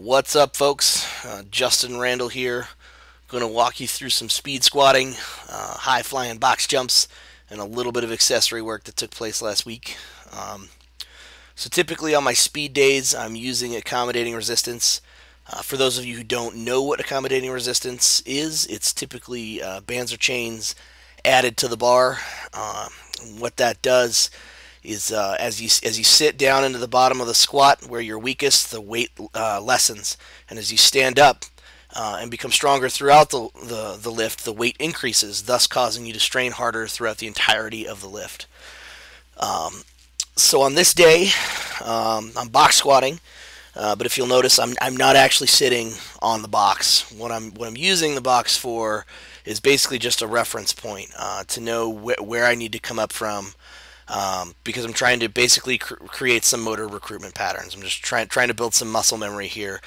What's up, folks? Justin Randal here. Going to walk you through some speed squatting, high flying box jumps, and a little bit of accessory work that took place last week. So typically on my speed days, I'm using accommodating resistance. For those of you who don't know what accommodating resistance is, it's typically bands or chains added to the bar. What that does is as you sit down into the bottom of the squat where you're weakest, the weight lessens, and as you stand up and become stronger throughout the lift, the weight increases, thus causing you to strain harder throughout the entirety of the lift. So on this day, I'm box squatting, but if you'll notice, I'm not actually sitting on the box. What I'm using the box for is basically just a reference point to know where I need to come up from. Because I'm trying to basically create some motor recruitment patterns. I'm just trying to build some muscle memory here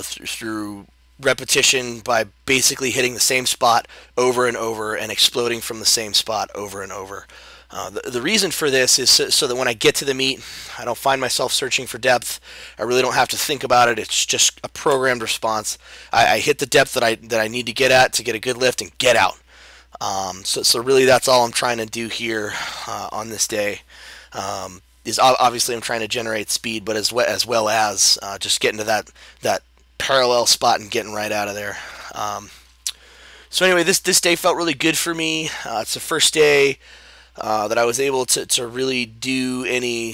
through repetition by basically hitting the same spot over and over and exploding from the same spot over and over. The reason for this is so that when I get to the meet, I don't find myself searching for depth. I really don't have to think about it. It's just a programmed response. I hit the depth that I need to get at to get a good lift and get out. So really that's all I'm trying to do here on this day. Is obviously I'm trying to generate speed, but as well as just getting to that parallel spot and getting right out of there. So anyway, this day felt really good for me. It's the first day that I was able to really do any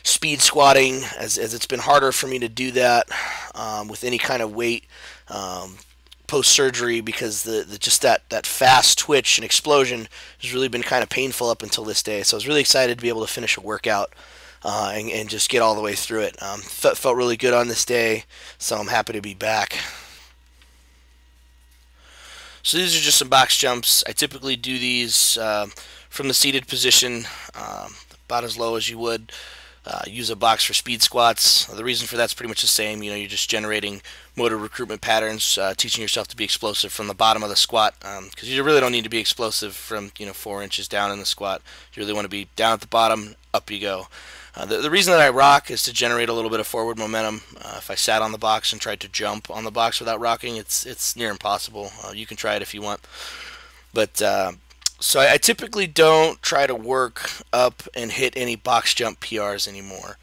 speed squatting, as it's been harder for me to do that with any kind of weight. Post-surgery, because just that fast twitch and explosion has really been kind of painful up until this day. So I was really excited to be able to finish a workout and just get all the way through it. Felt really good on this day, so I'm happy to be back. So these are just some box jumps. I typically do these from the seated position, about as low as you would. Use a box for speed squats. The reason for that's pretty much the same. You're just generating motor recruitment patterns, teaching yourself to be explosive from the bottom of the squat, because you really don't need to be explosive from 4 inches down in the squat. You really want to be down at the bottom, up you go. The reason that I rock is to generate a little bit of forward momentum. If I sat on the box and tried to jump on the box without rocking, it's near impossible. You can try it if you want, but so I typically don't try to work up and hit any box jump PRs anymore.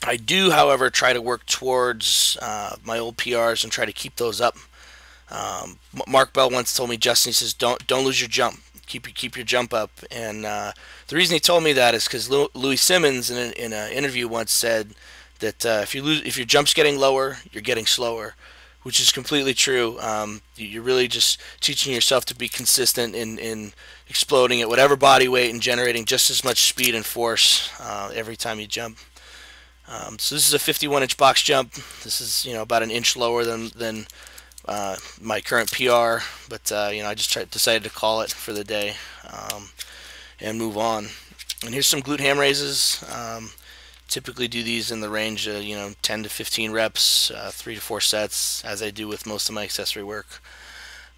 I do, however, try to work towards my old PRs and try to keep those up. Mark Bell once told me, Justin, he says, don't lose your jump. Keep your jump up. And the reason he told me that is because Louis Simmons in an interview once said that if your jump's getting lower, you're getting slower, which is completely true. You're really just teaching yourself to be consistent in exploding at whatever body weight and generating just as much speed and force every time you jump. So this is a 51-inch box jump. This is about an inch lower than my current PR, but I just decided to call it for the day and move on. And here's some glute ham raises. Typically do these in the range of 10 to 15 reps, 3 to 4 sets, as I do with most of my accessory work.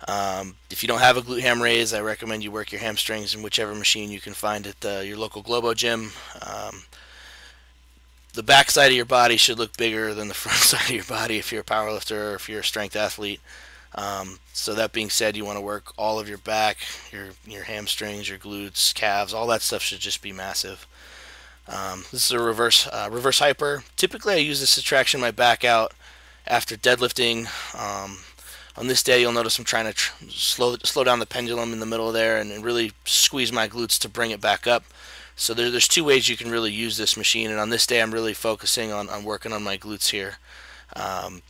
If you don't have a glute ham raise, I recommend you work your hamstrings in whichever machine you can find at your local Globo gym. The back side of your body should look bigger than the front side of your body if you're a powerlifter or if you're a strength athlete. So that being said, you want to work all of your back, your hamstrings, your glutes, calves, all that stuff should just be massive. This is a reverse hyper. Typically I use this to traction my back out after deadlifting. On this day you'll notice I'm trying to slow down the pendulum in the middle there and really squeeze my glutes to bring it back up. So there's two ways you can really use this machine, and on this day I'm really focusing on working on my glutes here and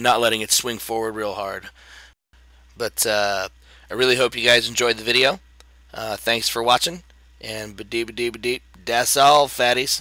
not letting it swing forward real hard. But I really hope you guys enjoyed the video. Thanks for watching, and that's all, fatties.